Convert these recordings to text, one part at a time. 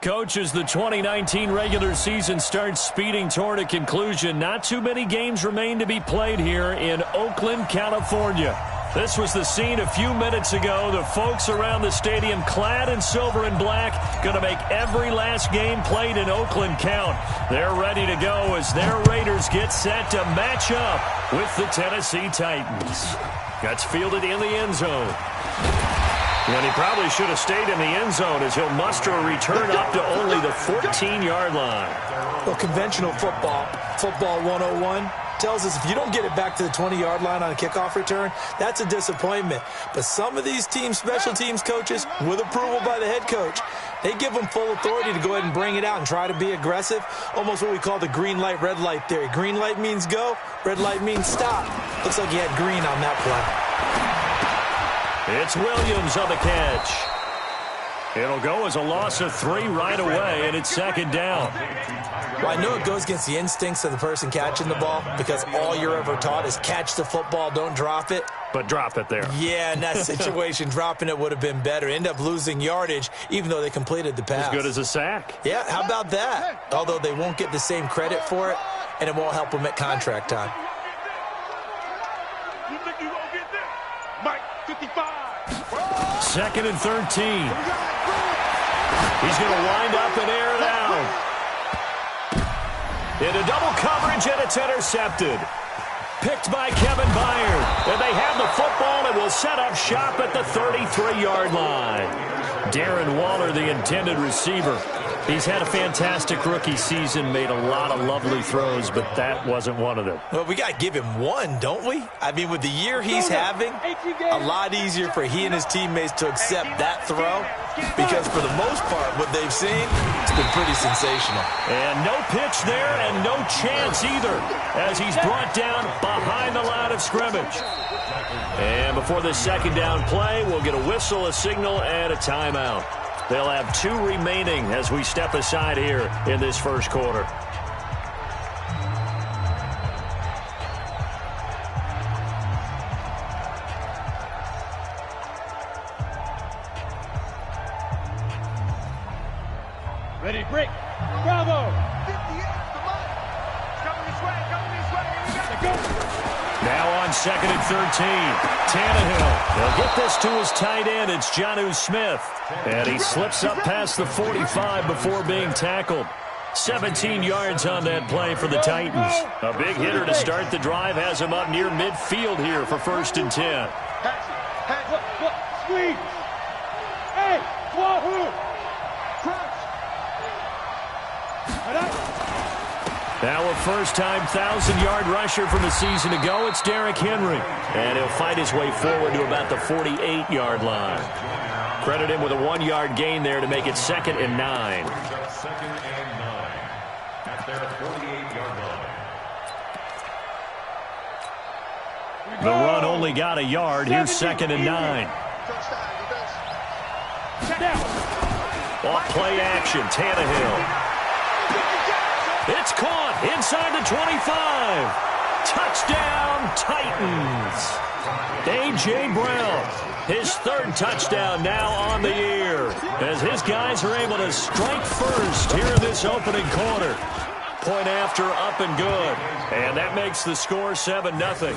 Coach, as the 2019 regular season starts speeding toward a conclusion, not too many games remain to be played here in Oakland, California. This was the scene a few minutes ago. The folks around the stadium clad in silver and black going to make every last game played in Oakland count. They're ready to go as their Raiders get set to match up with the Tennessee Titans. Gets fielded in the end zone. And he probably should have stayed in the end zone as he'll muster a return up to only the 14-yard line. Well, conventional football 101, tells us if you don't get it back to the 20-yard line on a kickoff return, that's a disappointment. But some of these special teams coaches, with approval by the head coach, they give them full authority to go ahead and bring it out and try to be aggressive, almost what we call the green light, red light theory. Green light means go, red light means stop. Looks like he had green on that play. It's Williams on the catch. It'll go as a loss of 3 right away, and it's second down. Well, I know it goes against the instincts of the person catching the ball because all you're ever taught is catch the football, don't drop it. But drop it there. Yeah, in that situation, dropping it would have been better. End up losing yardage, even though they completed the pass. As good as a sack. Yeah, how about that? Although they won't get the same credit for it, and it won't help them at contract time. Second and 13. He's going to wind up and air it out. Into double coverage, and it's intercepted. Picked by Kevin Byard. And they have the football and will set up shop at the 33-yard line. Darren Waller, the intended receiver. He's had a fantastic rookie season, made a lot of lovely throws, but that wasn't one of them. Well, we got to give him one, don't we? I mean, with the year he's having, a lot easier for he and his teammates to accept that throw because for the most part, what they've seen, it's been pretty sensational. And no pitch there and no chance either as he's brought down behind the line of scrimmage. And before the second down play, we'll get a whistle, a signal, and a timeout. They'll have 2 remaining as we step aside here in this first quarter. Ready, break. Bravo. Now on second and 13, Tannehill. They'll get this to his tight end. It's Jonnu Smith. And he slips up past the 45 before being tackled. 17 yards on that play for the Titans. A big hitter to start the drive has him up near midfield here for 1st and 10. Squeeze. Hey, Wahoo. Now a first-time 1,000-yard rusher from a season ago, it's Derrick Henry. And he'll fight his way forward to about the 48-yard line. Credit him with a 1-yard gain there to make it 2nd and 9. The run only got a yard. Here's 2nd and 9. Off play action, Tannehill. It's caught inside the 25. Touchdown, Titans. A.J. Brown, his 3rd touchdown now on the year as his guys are able to strike first here in this opening quarter. Point after, up and good. And that makes the score 7-0.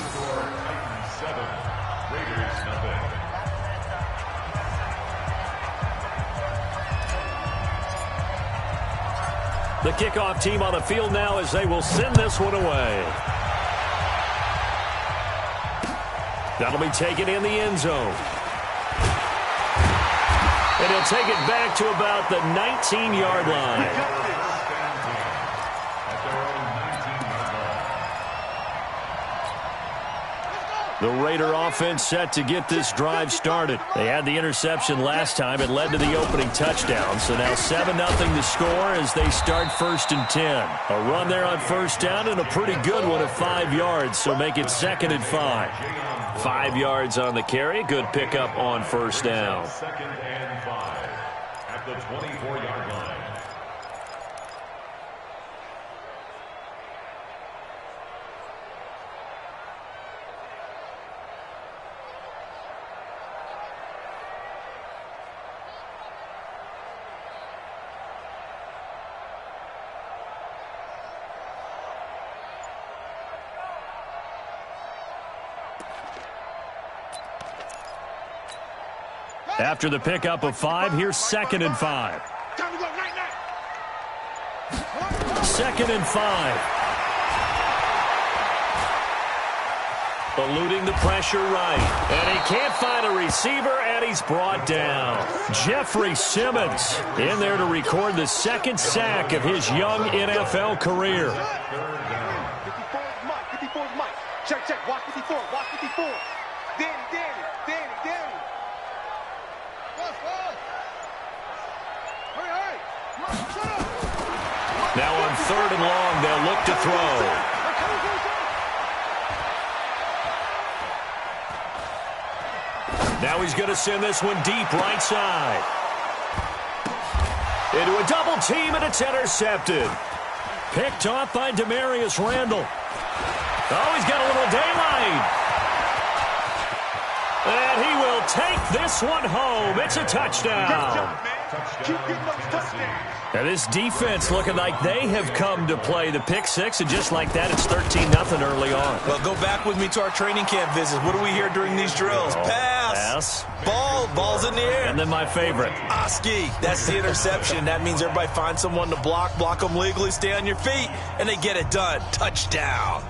The kickoff team on the field now as they will send this one away. That'll be taken in the end zone. And he'll take it back to about the 19-yard line. The Raider offense set to get this drive started. They had the interception last time. It led to the opening touchdown. So now 7-0 the score as they start 1st and 10. A run there on 1st down and a pretty good one at 5 yards. So make it 2nd and 5. 5 yards on the carry. Good pickup on 1st down. 2nd and 5 at the 24-yard line. After the pickup of 5, here's 2nd and 5. 2nd and 5. Eluding the pressure right. And he can't find a receiver, and he's brought down. Jeffrey Simmons in there to record the 2nd sack of his young NFL career. 54 is Mike. 54 is Mike. Check, check. Watch 54. Watch 54. Danny. Hurry. Now on 3rd and long, they'll look to throw. Now he's going to send this one deep right side. Into a double team, and it's intercepted. Picked off by Demarius Randall. Oh, he's got a little daylight. And he will take this one home. It's a touchdown. Keep getting those touchdowns. Now this defense looking like they have come to play the pick six, and just like that, it's 13-0 early on. Well, go back with me to our training camp visits. What do we hear during these drills? Pass. Ball's in the air. And then my favorite. Oski. That's the interception. That means everybody finds someone to block them legally, stay on your feet, and they get it done. Touchdown.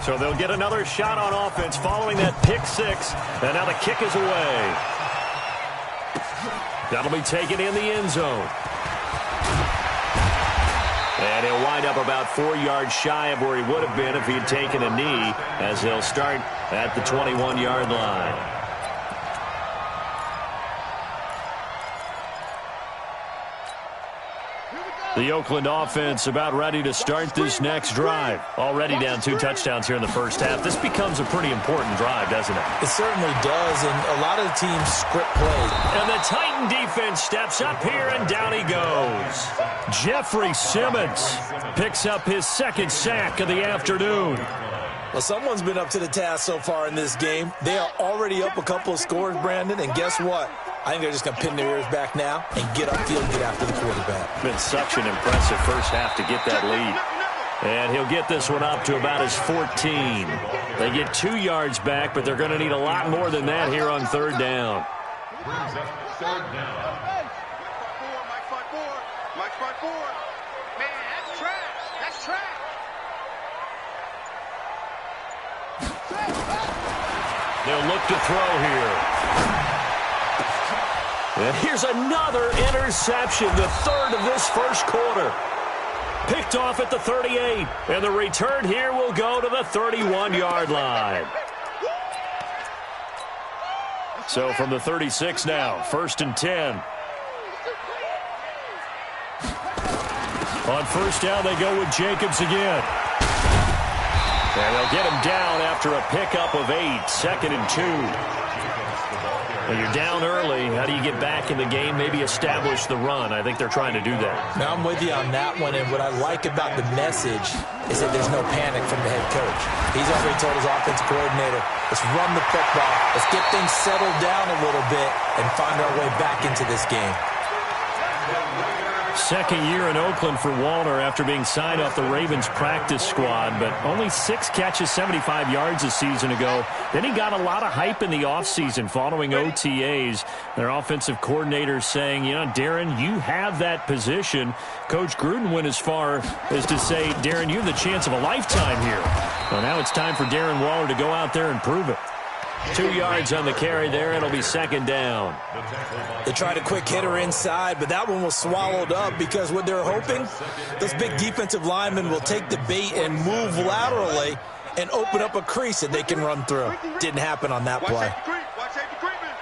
So they'll get another shot on offense following that pick six. And now the kick is away. That'll be taken in the end zone. And he'll wind up about 4 yards shy of where he would have been if he had taken a knee, as he'll start at the 21-yard line. The Oakland offense about ready to start this next drive. Already down 2 touchdowns here in the first half. This becomes a pretty important drive, doesn't it? It certainly does, and a lot of the teams script play. And the Titan defense steps up here, and down he goes. Jeffrey Simmons picks up his 2nd sack of the afternoon. Well, someone's been up to the task so far in this game. They are already up a couple of scores, Brandon, and guess what? I think they're just going to pin their ears back now and get upfield and get after the quarterback. Been such an impressive first half to get that lead. And he'll get this one up to about his 14. They get 2 yards back, but they're going to need a lot more than that here on 3rd down. Mike's front four. Man, that's trash. They'll look to throw here. And here's another interception, the 3rd of this first quarter. Picked off at the 38, and the return here will go to the 31-yard line. So from the 36 now, 1st and 10. On 1st down, they go with Jacobs again. And they'll get him down after a pickup of 8, 2nd and 2. When you're down early, how do you get back in the game, maybe establish the run? I think they're trying to do that. Now, I'm with you on that one, and what I like about the message is that there's no panic from the head coach. He's already told his offensive coordinator, let's run the football, let's get things settled down a little bit and find our way back into this game. 2nd year in Oakland for Walner after being signed off the Ravens practice squad, but only 6 catches, 75 yards a season ago. Then he got a lot of hype in the offseason following OTAs. Their offensive coordinator saying, Darren, you have that position. Coach Gruden went as far as to say, Darren, you have the chance of a lifetime here. Well, now it's time for Darren Waller to go out there and prove it. 2 yards on the carry there. It'll be 2nd down. They tried a quick hitter inside, but that one was swallowed up because what they're hoping, those big defensive linemen will take the bait and move laterally and open up a crease that they can run through. Didn't happen on that play. Watch safety creeping.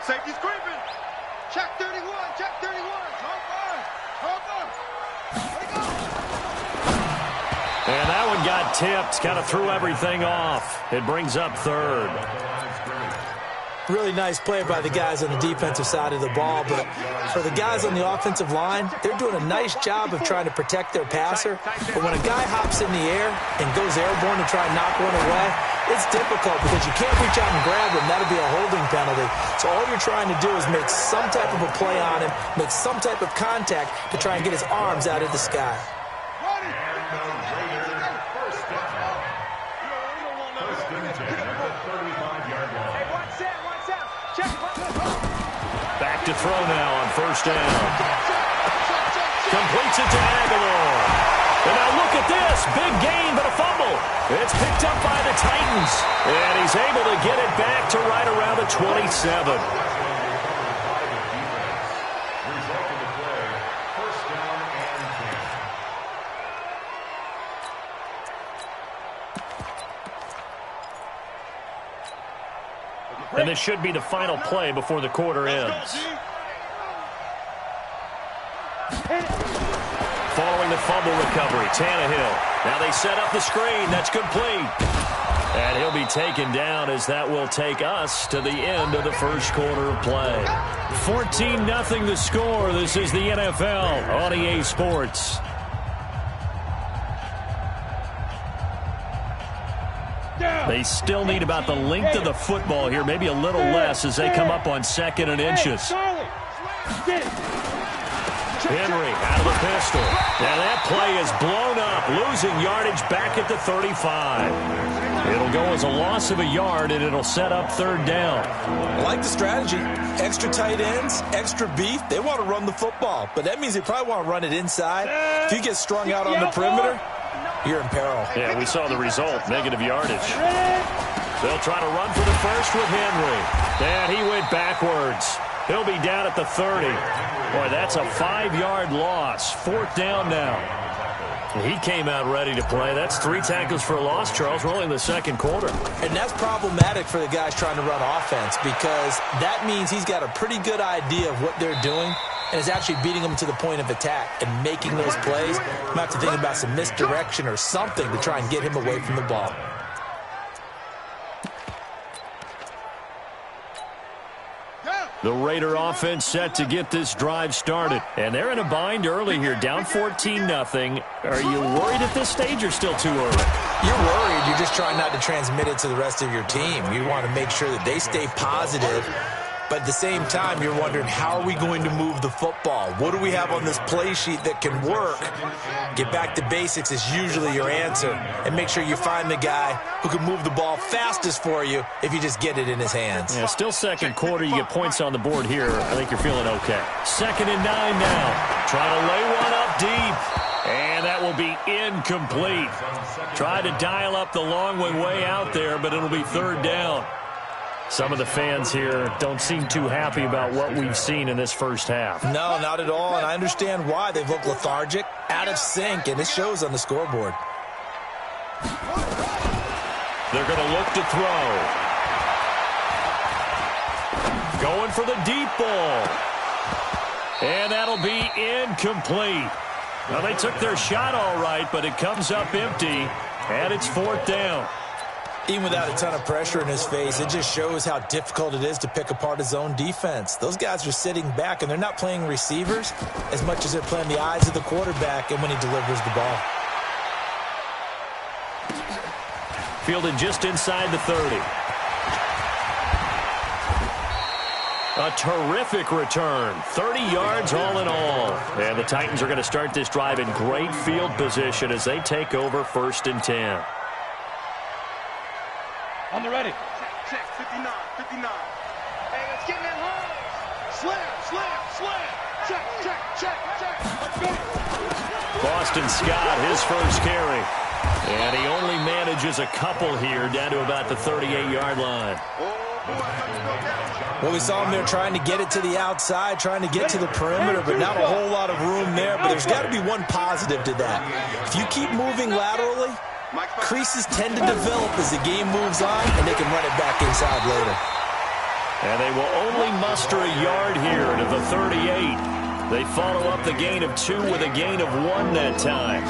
Safety's creeping. Check 31. Check 31. And that one got tipped, kind of threw everything off. It brings up 3rd. Really nice play by the guys on the defensive side of the ball, but for the guys on the offensive line, they're doing a nice job of trying to protect their passer. But when a guy hops in the air and goes airborne to try and knock one away, It's difficult because you can't reach out and grab him. That'll be a holding penalty. So all you're trying to do is make some type of a play on him, make some type of contact to try and get his arms out of the sky. Back to throw now on first down. Completes it to Aguilar. And now look at this. Big gain, but a fumble. It's picked up by the Titans. And he's able to get it back to right around the 27. And this should be the final play before the quarter ends. Following the fumble recovery, Tannehill. Now they set up the screen. That's complete. And he'll be taken down as that will take us to the end of the first quarter of play. 14-0 the score. This is the NFL on EA Sports. They still need about the length of the football here, maybe a little less as they come up on 2nd and inches. Henry out of the pistol. Now that play is blown up, losing yardage back at the 35. It'll go as a loss of a yard, and it'll set up 3rd down. I like the strategy. Extra tight ends, extra beef. They want to run the football, but that means they probably want to run it inside. If you get strung out on the perimeter, you're in peril. Yeah, we saw the result, negative yardage. They'll try to run for the first with Henry. And he went backwards. He'll be down at the 30. Boy, that's a 5-yard loss. 4th down now. He came out ready to play. That's 3 tackles for a loss, Charles. We're only in the 2nd quarter. And that's problematic for the guys trying to run offense because that means he's got a pretty good idea of what they're doing and is actually beating them to the point of attack and making those plays. You might have to think about some misdirection or something to try and get him away from the ball. The Raider offense set to get this drive started. And they're in a bind early here, down 14-0. Are you worried at this stage or still too early? You're worried. You're just trying not to transmit it to the rest of your team. You want to make sure that they stay positive. But at the same time, you're wondering, how are we going to move the football? What do we have on this play sheet that can work? Get back to basics is usually your answer. And make sure you find the guy who can move the ball fastest for you if you just get it in his hands. Yeah, still 2nd quarter. You get points on the board here. I think you're feeling okay. 2nd and 9 now. Trying to lay one up deep. And that will be incomplete. Tried to dial up the long one way out there, but it'll be 3rd down. Some of the fans here don't seem too happy about what we've seen in this first half. No, not at all, and I understand why. They've looked lethargic, out of sync, and it shows on the scoreboard. They're going to look to throw. Going for the deep ball. And that'll be incomplete. Well, they took their shot all right, but it comes up empty, and it's 4th down. Even without a ton of pressure in his face, it just shows how difficult it is to pick apart his own defense. Those guys are sitting back, and they're not playing receivers as much as they're playing the eyes of the quarterback and when he delivers the ball. Fielded just inside the 30. A terrific return. 30 yards all in all. And the Titans are going to start this drive in great field position as they take over 1st and 10. On the ready. Check, 59, 59. Hey, let's get in that hole. Slam. Check. Let's go. Boston Scott, his first carry. And he only manages a couple here down to about the 38-yard line. Well, we saw him there trying to get it to the outside, trying to get to the perimeter, but not a whole lot of room there. But there's got to be one positive to that. If you keep moving laterally, creases tend to develop as the game moves on, and they can run it back inside later. And they will only muster a yard here to the 38. They follow up the gain of 2 with a gain of 1 that time.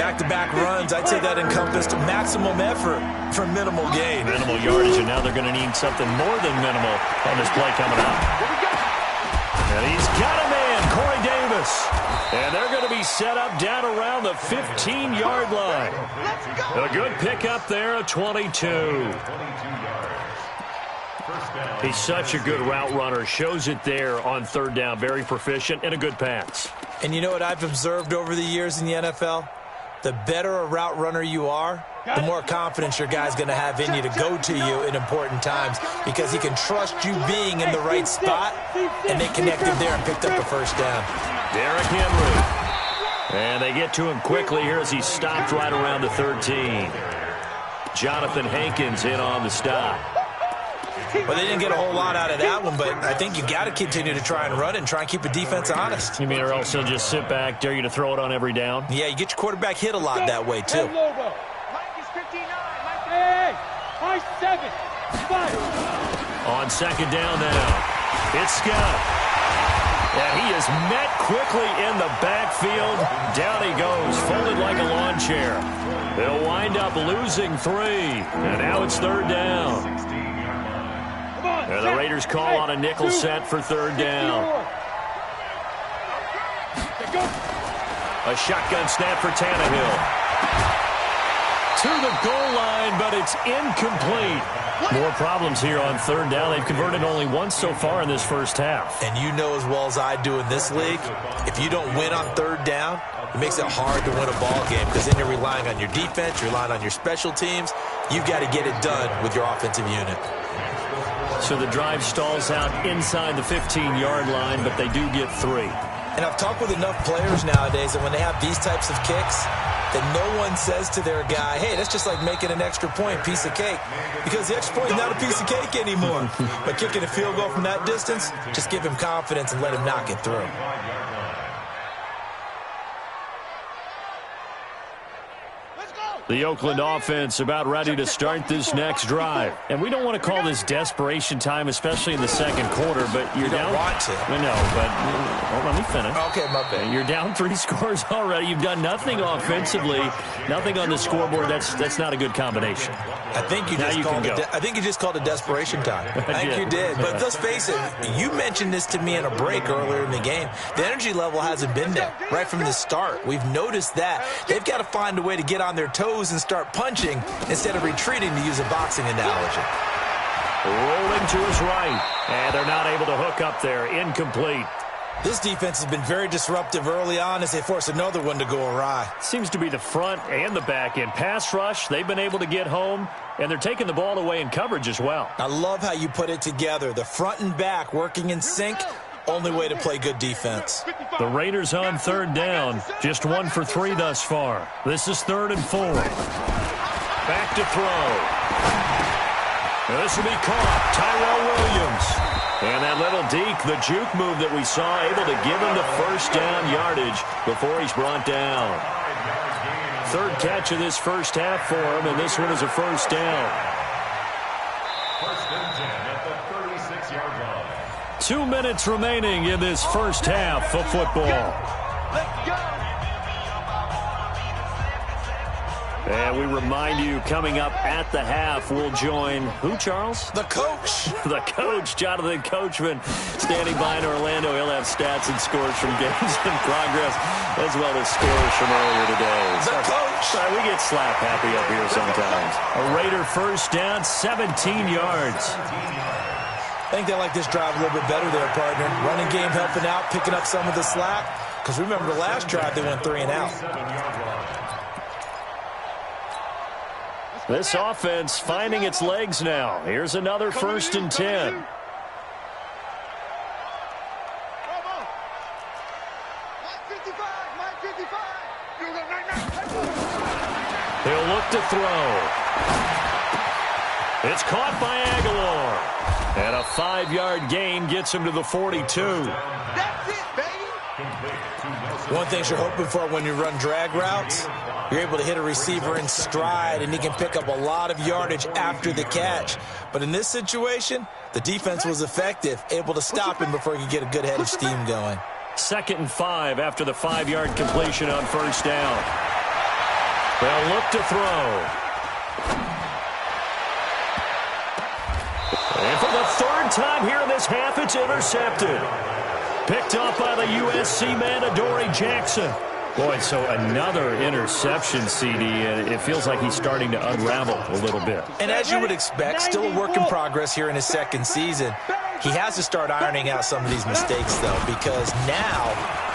Back-to-back runs, I'd say that encompassed maximum effort for minimal gain. Minimal yardage, and now they're going to need something more than minimal on this play coming up. And he's got a man, Corey Davis. this. And they're going to be set up down around the 15-yard line. A good pickup there, a 22. He's such a good route runner. Shows it there on third down. Very proficient and a good pass. And you know what I've observed over the years in the NFL? The better a route runner you are, the more confidence your guy's going to have in you to go to you in important times because he can trust you being in the right spot, and they connected there and picked up a first down. Derrick Henry. And they get to him quickly here as he stopped right around the 13. Jonathan Hankins in on the stop. Well, they didn't get a whole lot out of that one, but I think you got to continue to try and run and try and keep a defense honest. You mean or else they'll just sit back, dare you to throw it on every down? Yeah, you get your quarterback hit a lot that way, too. On second down now, it's Scott. And he is met quickly in the backfield. Down he goes, folded like a lawn chair. They'll wind up losing 3, and now it's third down. And the Raiders call on a nickel set for third down. A shotgun snap for Tannehill. To the goal line, but it's incomplete. More problems here on third down. They've converted only once so far in this first half. And you know as well as I do in this league, if you don't win on third down, it makes it hard to win a ball game because then you're relying on your defense, you're relying on your special teams. You've got to get it done with your offensive unit. So the drive stalls out inside the 15-yard line, but they do get 3. And I've talked with enough players nowadays that when they have these types of kicks, that no one says to their guy, hey, that's just like making an extra point, piece of cake. Because the extra point is not a piece of cake anymore. But kicking a field goal from that distance, just give him confidence and let him knock it through. The Oakland offense about ready to start this next drive. And we don't want to call this desperation time, especially in the second quarter, but you're down. You don't want to. I know, but hold on, let me finish. Okay, my bad. You're down 3 scores already. You've done nothing offensively, nothing on the scoreboard. That's not a good combination. I think you just called it desperation time. I think you did. But let's face it, you mentioned this to me in a break earlier in the game. The energy level hasn't been there right from the start. We've noticed that. They've got to find a way to get on their toes and start punching instead of retreating, to use a boxing analogy. Rolling to his right, and they're not able to hook up there. Incomplete. This defense has been very disruptive early on as they force another one to go awry. Seems to be the front and the back end. Pass rush, they've been able to get home, and they're taking the ball away in coverage as well. I love how you put it together. The front and back working in sync. Only way to play good defense. The Raiders on third down. Just 1 for 3 thus far. This is 3rd and 4. Back to throw. This will be caught. Tyrell Williams. And that little deke, the juke move that we saw, able to give him the first down yardage before he's brought down. 3rd catch of this first half for him, and this one is a first down. 2 minutes remaining in this first half of football. And we remind you, coming up at the half, we'll join who, Charles? The coach. The coach, Jonathan Coachman, standing by in Orlando. He'll have stats and scores from games in progress, as well as scores from earlier today. The coach. Sorry, we get slap happy up here sometimes. A Raider first down, 17 yards. I think they like this drive a little bit better there, partner. Running game helping out, picking up some of the slack. Because remember the last drive, they went 3 and out. This offense finding its legs now. Here's another 1st and 10. He'll look to throw. It's caught by Aguilar. And a 5-yard gain gets him to the 42. That's it, baby. One thing you're hoping for when you run drag routes, you're able to hit a receiver in stride, and he can pick up a lot of yardage after the catch. But in this situation, the defense was effective, able to stop him before he could get a good head of steam going. 2nd and 5 after the 5-yard completion on first down. They'll look to throw. And for the 3rd time here in this half, it's intercepted. Picked off by the USC man, Adoree Jackson. Boy, so another interception, CD, and it feels like he's starting to unravel a little bit. And as you would expect, still a work in progress here in his second season. He has to start ironing out some of these mistakes, though, because now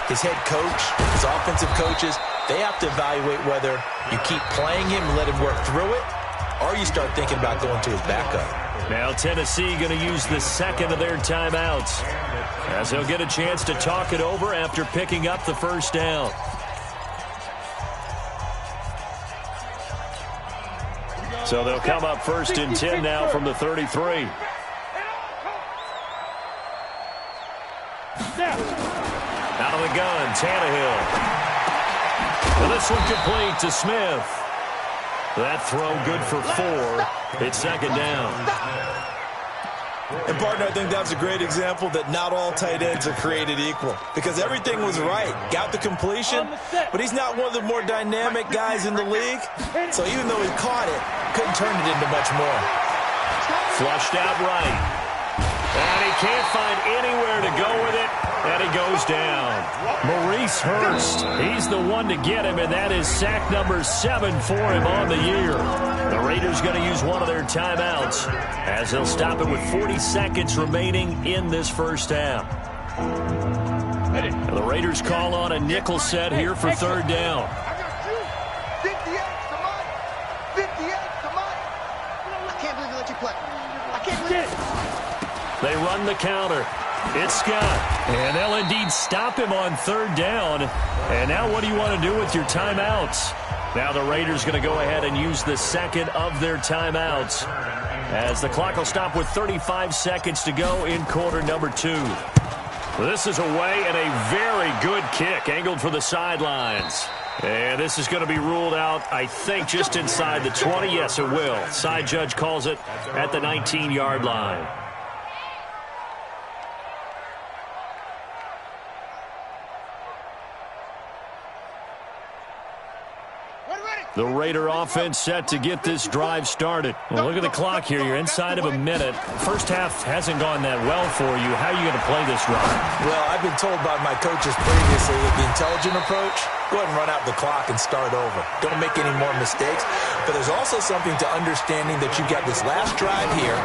his head coach, his offensive coaches, they have to evaluate whether you keep playing him and let him work through it, or you start thinking about going to his backup. Now Tennessee going to use the second of their timeouts, as they'll get a chance to talk it over after picking up the first down. So they'll come up 1st and 10 now from the 33. Out of the gun, Tannehill. And this one complete to Smith. That throw good for 4. It's second down. And, partner, I think that was a great example that not all tight ends are created equal, because everything was right. Got the completion, but he's not one of the more dynamic guys in the league. So even though he caught it, couldn't turn it into much more. Flushed out right. And he can't find anywhere to go with it, and he goes down. Maurice Hurst, he's the one to get him, and that is sack number 7 for him on the year. The Raiders going to use one of their timeouts as they'll stop it with 40 seconds remaining in this first half. The Raiders call on a nickel set here for third down. They run the counter. It's Scott. And they'll indeed stop him on third down. And now what do you want to do with your timeouts? Now the Raiders going to go ahead and use the second of their timeouts, as the clock will stop with 35 seconds to go in quarter number 2. This is away, and a very good kick angled for the sidelines. And this is going to be ruled out, I think, just inside the 20. Yes, it will. Side judge calls it at the 19-yard line. The Raider offense set to get this drive started. Well, look at the clock here. You're inside of a minute. First half hasn't gone that well for you. How are you going to play this drive? Well, I've been told by my coaches previously that the intelligent approach, go ahead and run out the clock and start over. Don't make any more mistakes. But there's also something to understanding that you got this last drive here.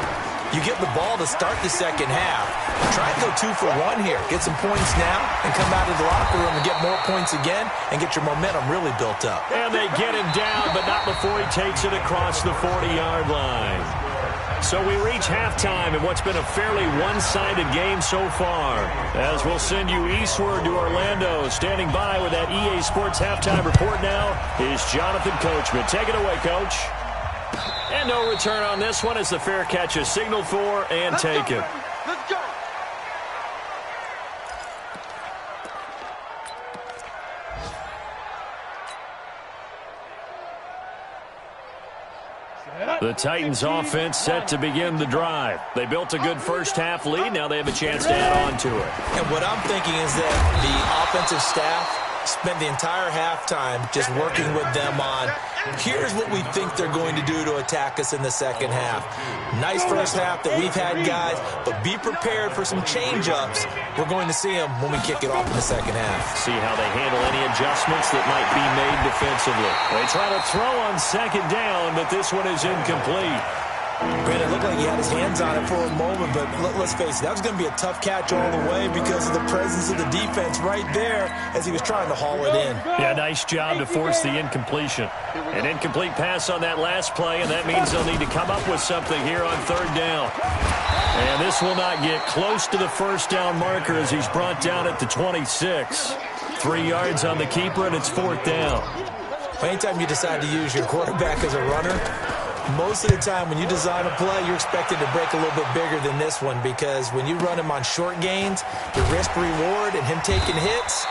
You get the ball to start the second half. Try and go 2 for 1 here. Get some points now and come out of the locker room and get more points again and get your momentum really built up. And they get him down, but not before he takes it across the 40-yard line. So we reach halftime in what's been a fairly one-sided game so far. As we'll send you eastward to Orlando. Standing by with that EA Sports halftime report now is Jonathan Coachman. Take it away, Coach. And no return on this one as the fair catch is signaled for and taken. Let's go. The Titans offense set to begin the drive. They built a good first half lead. Now they have a chance to add on to it. And what I'm thinking is that the offensive staff spent the entire halftime just working with them on, here's what we think they're going to do to attack us in the second half. Nice first half that we've had, guys, but be prepared for some change-ups. We're going to see them when we kick it off in the second half. See how they handle any adjustments that might be made defensively. They try to throw on second down, but this one is incomplete. Granted, it looked like he had his hands on it for a moment, but let's face it, that was going to be a tough catch all the way because of the presence of the defense right there as he was trying to haul it in. Yeah, nice job to force the incompletion. An incomplete pass on that last play, and that means they'll need to come up with something here on third down. And this will not get close to the first down marker as he's brought down at the 26. 3 yards on the keeper, and it's fourth down. Anytime you decide to use your quarterback as a runner, most of the time when you design a play, you're expected to break a little bit bigger than this one, because when you run him on short gains, the risk-reward and him taking hits,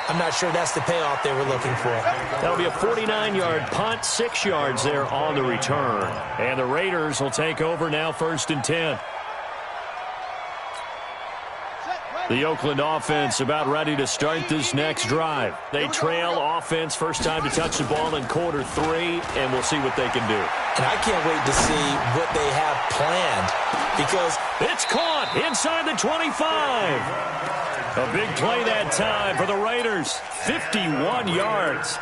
I'm not sure that's the payoff they were looking for. That'll be a 49-yard punt, 6 yards there on the return. And the Raiders will take over now, 1st and 10. The Oakland offense about ready to start this next drive. They trail offense, first time to touch the ball in quarter 3, and we'll see what they can do. And I can't wait to see what they have planned, because It's caught inside the 25. A big play that time for the Raiders. 51 yards.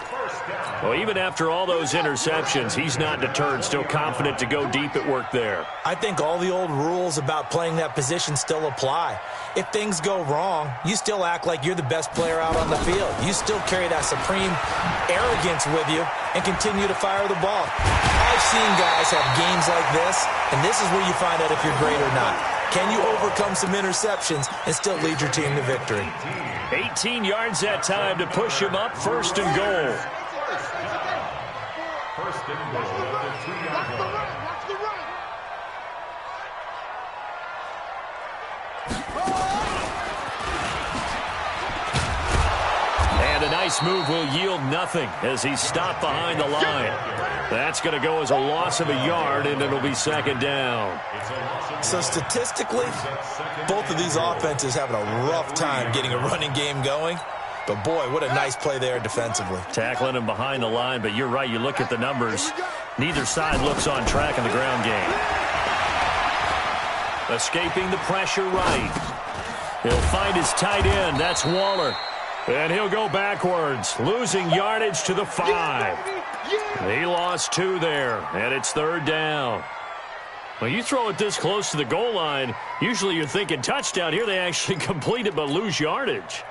Well, even after all those interceptions, he's not deterred, still confident to go deep at work there. I think all the old rules about playing that position still apply. If things go wrong, you still act like you're the best player out on the field. You still carry that supreme arrogance with you and continue to fire the ball. I've seen guys have games like this, and this is where you find out if you're great or not. Can you overcome some interceptions and still lead your team to victory? 18 yards that time to push him up, first and goal. First and goal at the 3-yard line. Watch the run. And a nice move will yield nothing as he's stopped behind the line. That's going to go as a loss of a yard, and it'll be second down. So statistically, both of these offenses having a rough time getting a running game going. But, boy, what a nice play there defensively. Tackling him behind the line, but you're right. You look at the numbers. Neither side looks on track in the ground game. Escaping the pressure right. He'll find his tight end. That's Waller. And he'll go backwards, losing yardage to the 5. He lost 2 there, and it's third down. Well, you throw it this close to the goal line, usually you're thinking touchdown. Here they actually complete it but lose yardage.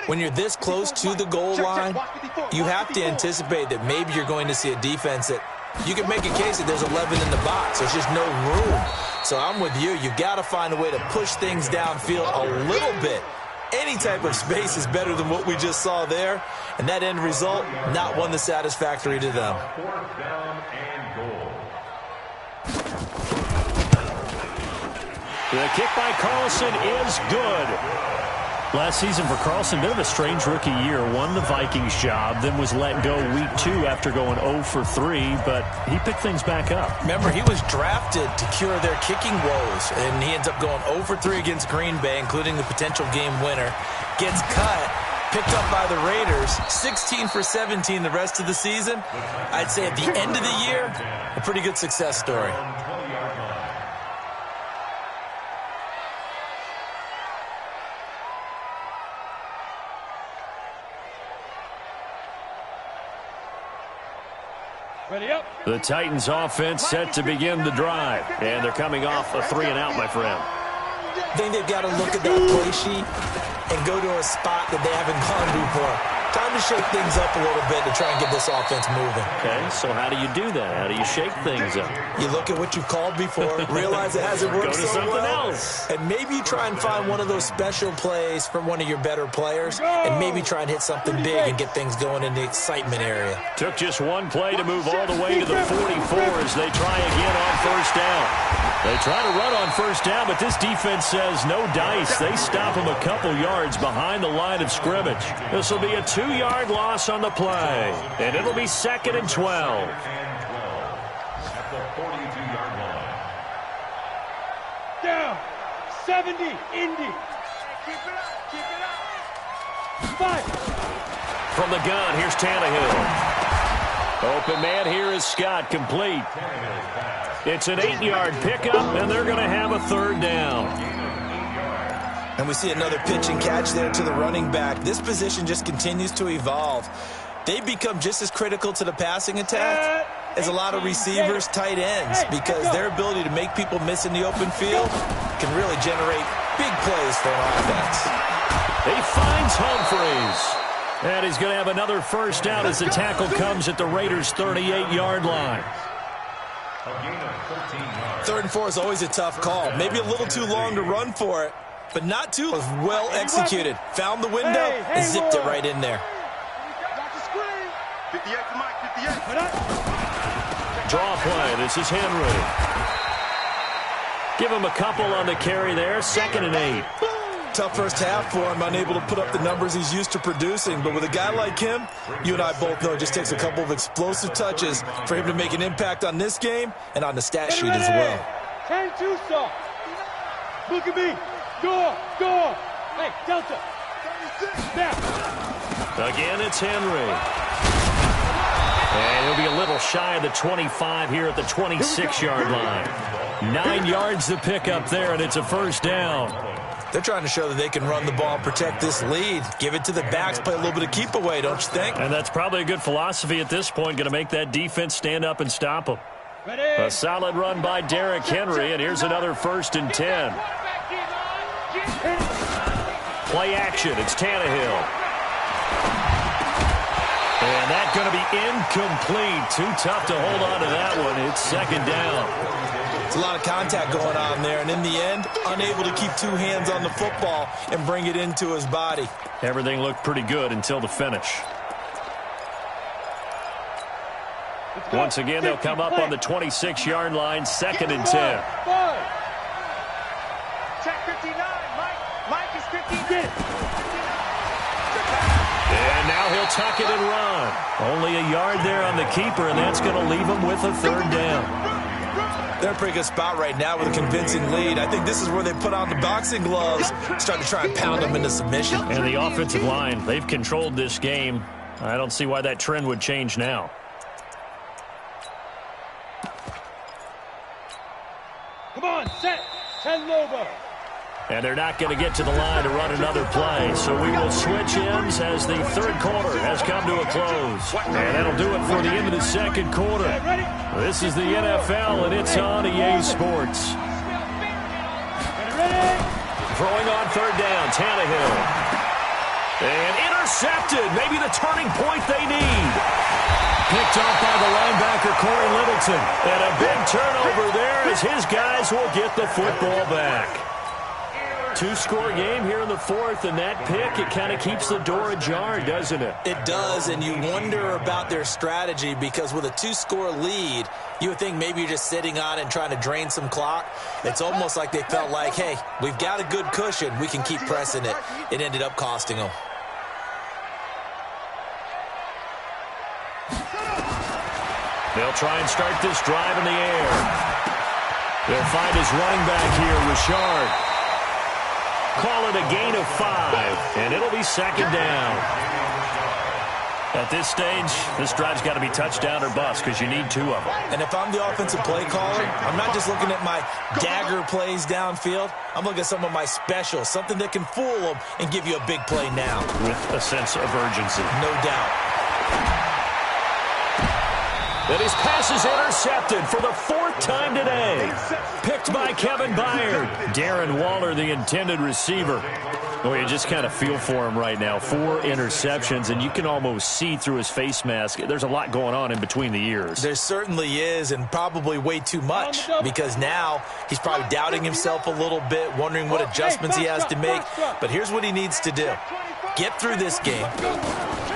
When you're this close to the goal line, you have to anticipate that maybe you're going to see a defense that you can make a case that there's 11 in the box. There's just no room. So I'm with you. You've got to find a way to push things downfield a little bit. Any type of space is better than what we just saw there. And that end result, not one that's satisfactory to them. Fourth down and goal. The kick by Carlson is good. Last season for Carlson, bit of a strange rookie year. Won the Vikings job, then was let go week 2 after going 0 for 3, but he picked things back up. Remember, he was drafted to cure their kicking woes, and he ends up going 0 for 3 against Green Bay, including the potential game winner. Gets cut, picked up by the Raiders, 16 for 17 the rest of the season. I'd say at the end of the year, a pretty good success story. Ready up. The Titans offense set to begin the drive, and they're coming off a 3-and-out, my friend. I think they've got to look at that play sheet and go to a spot that they haven't gone before. Time to shake things up a little bit to try and get this offense moving. Okay, so how do you do that? How do you shake things up? You look at what you've called before, realize it hasn't worked Go to so something well, else. and maybe try and find one of those special plays from one of your better players, and maybe try and hit something big and get things going in the excitement area. Took just one play to move all the way to the 44 as they try again on first down. They try to run on first down, but this defense says no dice. They stop them a couple yards behind the line of scrimmage. This will be a 2-yard loss on the play, and it'll be 2nd and 12. At the 42-yard line. Down. 70. Indy. Keep it up. Keep it up. 5. From the gun, here's Tannehill. Open man here is Scott, complete. It's an 8-yard pickup, and they're going to have a third down. And we see another pitch and catch there to the running back. This position just continues to evolve. They become just as critical to the passing attack as a lot of receivers, tight ends, because their ability to make people miss in the open field can really generate big plays for an offense. He finds Humphreys. And he's going to have another first down as the tackle comes at the Raiders' 38-yard line. 3rd and 4 is always a tough call. Maybe a little too long to run for it, but not too well executed. Found the window and zipped it right in there. Watch the screen. 58 to Mike. 58. Draw play. This is Henry. Give him a couple on the carry there. 2nd and 8. Tough first half for him, unable to put up the numbers he's used to producing. But with a guy like him, you and I both know it just takes a couple of explosive touches for him to make an impact on this game and on the stat sheet as well. 10-2 soft. Look at me. Door. Hey, Delta. Now. Again, it's Henry. And he'll be a little shy of the 25 here at the 26-yard line. 9 yards to pick up there, and it's a first down. They're trying to show that they can run the ball and protect this lead. Give it to the backs, play a little bit of keep away, don't you think? And that's probably a good philosophy at this point, going to make that defense stand up and stop them. A solid run by Derrick Henry, and here's another 1st and 10. Play action, it's Tannehill. And that's going to be incomplete. Too tough to hold on to that one. It's 2nd down. It's a lot of contact going on there, and in the end, unable to keep 2 hands on the football and bring it into his body. Everything looked pretty good until the finish. Once again, they'll come up on the 26-yard line, 2nd and 10. Check 59. Mike is 59. And now he'll tuck it and run. Only a yard there on the keeper, and that's going to leave him with a 3rd down. They're in a pretty good spot right now with a convincing lead. I think this is where they put on the boxing gloves, start to try and pound them into submission. And the offensive line, they've controlled this game. I don't see why that trend would change now. Come on, set. 10 Lobo. And they're not going to get to the line to run another play. So we will switch ends as the 3rd quarter has come to a close. And that'll do it for the end of the 2nd quarter. This is the NFL, and it's on EA Sports. Throwing on 3rd down, Tannehill. And intercepted. Maybe the turning point they need. Picked off by the linebacker, Corey Littleton. And a big turnover there as his guys will get the football back. 2-score game here in the 4th, and that pick, it kind of keeps the door ajar, doesn't it? It does, and you wonder about their strategy because with a 2-score lead, you would think maybe you're just sitting on it and trying to drain some clock. It's almost like they felt like, hey, we've got a good cushion. We can keep pressing it. It ended up costing them. They'll try and start this drive in the air. They'll find his running back here, Richard. Call it a gain of 5, and it'll be 2nd down. At this stage, this drive's got to be touchdown or bust because you need 2 of them. And if I'm the offensive play caller, I'm not just looking at my dagger plays downfield. I'm looking at some of my specials, something that can fool them and give you a big play now. With a sense of urgency. No doubt. And his pass is intercepted for the 4th time today. Picked by Kevin Byard. Darren Waller, the intended receiver. Oh, you just kind of feel for him right now. 4 interceptions, and you can almost see through his face mask. There's a lot going on in between the ears. There certainly is, and probably way too much, because now he's probably doubting himself a little bit, wondering what adjustments he has to make. But here's what he needs to do. Get through this game,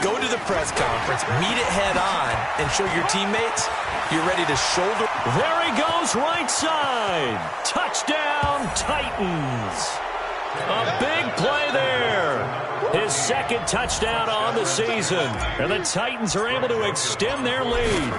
go to the press conference, meet it head on, and show your teammates you're ready to shoulder. There he goes, right side. Touchdown, Titans. A big play there. His 2nd touchdown on the season. And the Titans are able to extend their lead.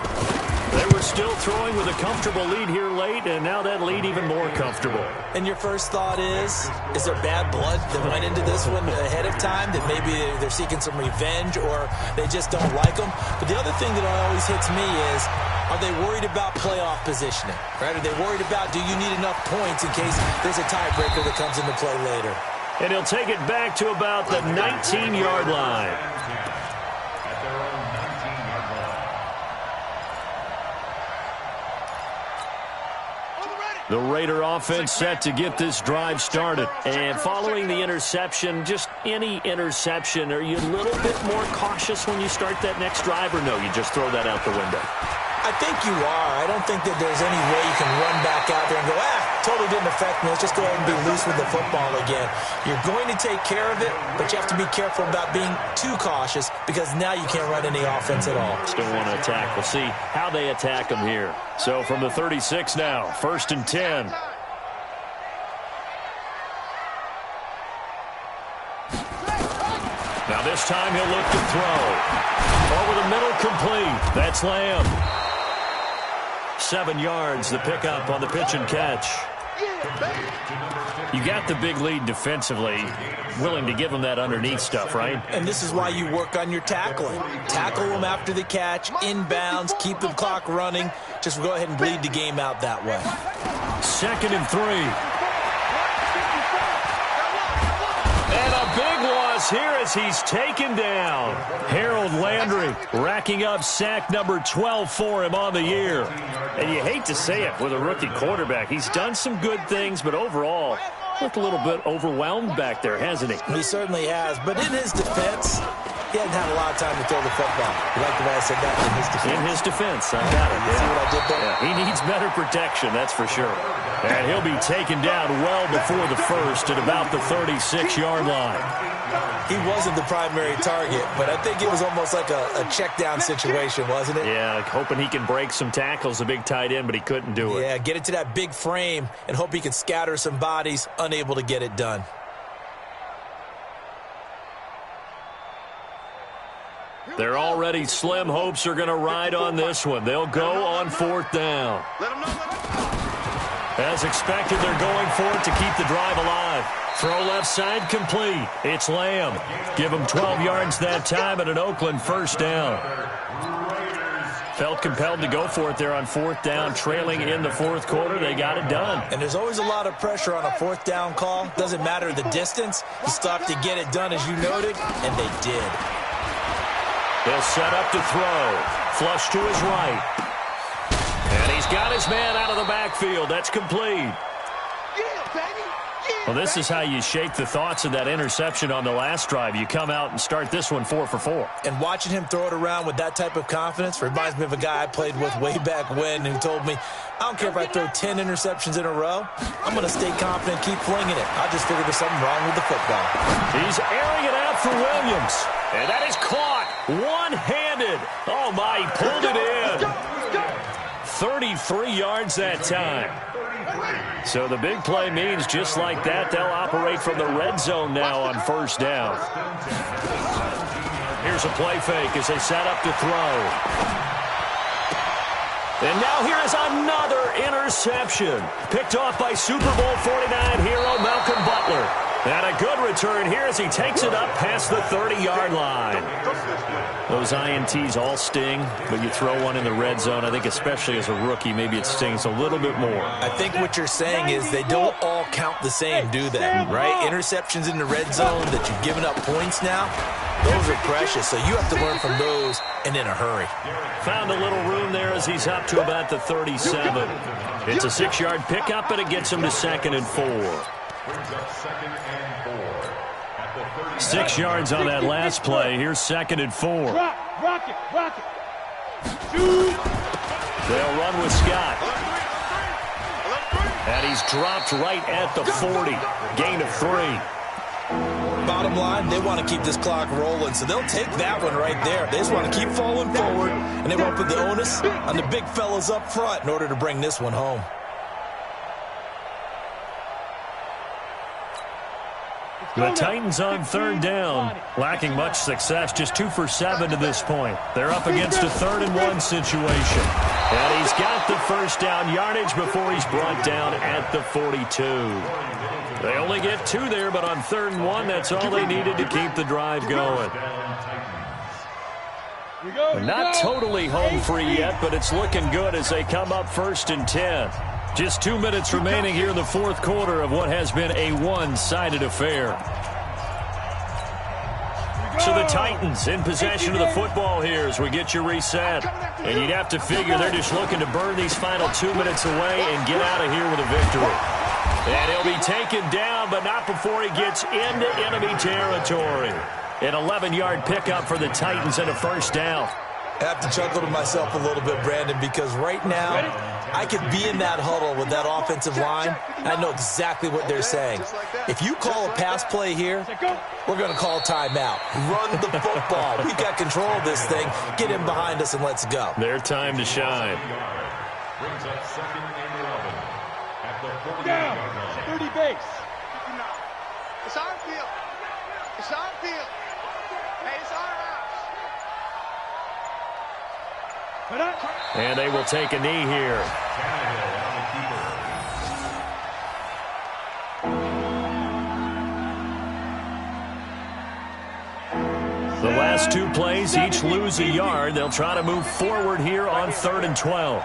They were still throwing with a comfortable lead here late, and now that lead even more comfortable. And your first thought is there bad blood that went into this one ahead of time, that maybe they're seeking some revenge or they just don't like them? But the other thing that always hits me is, are they worried about playoff positioning? Right? Are they worried about, do you need enough points in case there's a tiebreaker that comes into play later? And he'll take it back to about the 19-yard line. The Raider offense set to get this drive started. And following the interception, just any interception, are you a little bit more cautious when you start that next drive, or no, you just throw that out the window? I think you are. I don't think that there's any way you can run back out there and go, totally didn't affect me. Let's just go ahead and be loose with the football again. You're going to take care of it, but you have to be careful about being too cautious because now you can't run any offense at all. Still want to attack. We'll see how they attack them here. So from the 36 now, 1st and 10. Now this time he'll look to throw. Over the middle, complete. That's Lamb. 7 yards, the pickup on the pitch and catch. You got the big lead defensively, willing to give them that underneath stuff, right? And this is why you work on your tackling. Tackle them after the catch, inbounds, keep the clock running. Just go ahead and bleed the game out that way. 2nd and 3. And a big loss here as he's taken down. Harold Landry racking up sack number 12 for him on the year. And you hate to say it with a rookie quarterback. He's done some good things, but overall, looked a little bit overwhelmed back there, hasn't he? He certainly has. But in his defense, he hasn't had a lot of time to throw the football. You like the way I said that? In his defense. In his defense. I got it. See what I did there? Yeah, he needs better protection, that's for sure. And he'll be taken down well before the first at about the 36-yard line. He wasn't the primary target, but I think it was almost like a check-down situation, wasn't it? Yeah, hoping he can break some tackles, a big tight end, but he couldn't do it. Yeah, get it to that big frame and hope he can scatter some bodies, unable to get it done. Their already slim hopes are going to ride on this one. They'll go on 4th down. As expected, they're going for it to keep the drive alive. Throw left side complete. It's Lamb. Give him 12 yards that time and an Oakland 1st down. Felt compelled to go for it there on 4th down, trailing in the 4th quarter. They got it done. And there's always a lot of pressure on a 4th down call. Doesn't matter the distance. You stop to get it done, as you noted, and they did. They'll set up to throw. Flush to his right. And he's got his man out of the backfield. That's complete. Well, this is how you shake the thoughts of that interception on the last drive. You come out and start this one 4 for 4. And watching him throw it around with that type of confidence reminds me of a guy I played with way back when who told me, I don't care if I throw 10 interceptions in a row. I'm going to stay confident, keep flinging it. I just figured there's something wrong with the football. He's airing it out for Williams. And that is caught one-handed. Oh, my, he pulled it in. 33 yards that time. So the big play means just like that, they'll operate from the red zone now on 1st down. Here's a play fake as they set up to throw. And now here is another interception. Picked off by Super Bowl 49 hero Malcolm Butler. And a good return here as he takes it up past the 30-yard line. Those INTs all sting, but you throw one in the red zone, I think especially as a rookie, maybe it stings a little bit more. I think what you're saying is they don't all count the same, do they? Right? Interceptions in the red zone that you've given up points now, those are precious, so you have to learn from those and in a hurry. Found a little room there as he's up to about the 37. It's a 6-yard pickup, and it gets him to 2nd and 4. 6 yards on that last play. Here's 2nd and 4. Rock it. They'll run with Scott. And he's dropped right at the 40. Gain of 3. Bottom line, they want to keep this clock rolling, so they'll take that one right there. They just want to keep falling forward, and they won't put the onus on the big fellas up front in order to bring this one home. The Titans on 3rd down, lacking much success, just 2 for 7 to this point. They're up against a 3rd and 1 situation. And he's got the 1st down yardage before he's brought down at the 42. They only get 2 there, but on 3rd and 1, that's all they needed to keep the drive going. Not totally home free yet, but it's looking good as they come up 1st and 10. Just 2 minutes remaining here in the 4th quarter of what has been a one-sided affair. So the Titans in possession of the football here as we get you reset. And you'd have to figure they're just looking to burn these final 2 minutes away and get out of here with a victory. And he'll be taken down, but not before he gets into enemy territory. An 11-yard pickup for the Titans and a 1st down. I have to chuckle to myself a little bit, Brandon, because right now I could be in that huddle with that offensive line, and I know exactly what they're saying. If you call a pass play here, we're going to call timeout. Run the football. We've got control of this thing. Get in behind us and let's go. Their time to shine. Brings up 2nd and 11 at the 30 base. It's our field. It's our field. Hey, it's our house. And they will take a knee here. The last 2 plays, each lose a yard. They'll try to move forward here on 3rd and 12.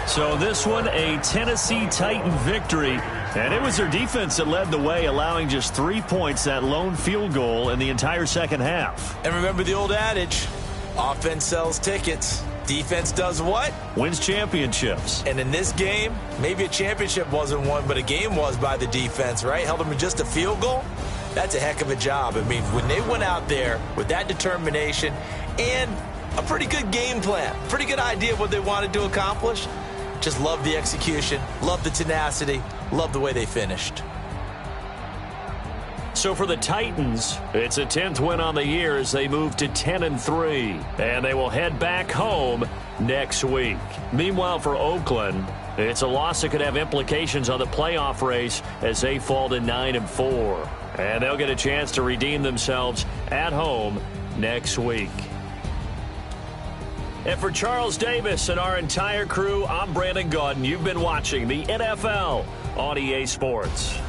So this one, a Tennessee Titan victory. And it was their defense that led the way, allowing just 3 points, that lone field goal in the entire second half. And remember the old adage, offense sells tickets. Defense does what? Wins championships. And in this game, maybe a championship wasn't won, but a game was by the defense, right? Held them to just a field goal. That's a heck of a job. I mean, when they went out there with that determination and a pretty good game plan, pretty good idea of what they wanted to accomplish, just love the execution, love the tenacity, love the way they finished. So for the Titans, it's a 10th win on the year as they move to 10-3. And they will head back home next week. Meanwhile, for Oakland, it's a loss that could have implications on the playoff race as they fall to 9-4. And they'll get a chance to redeem themselves at home next week. And for Charles Davis and our entire crew, I'm Brandon Gaudin. You've been watching the NFL on EA Sports.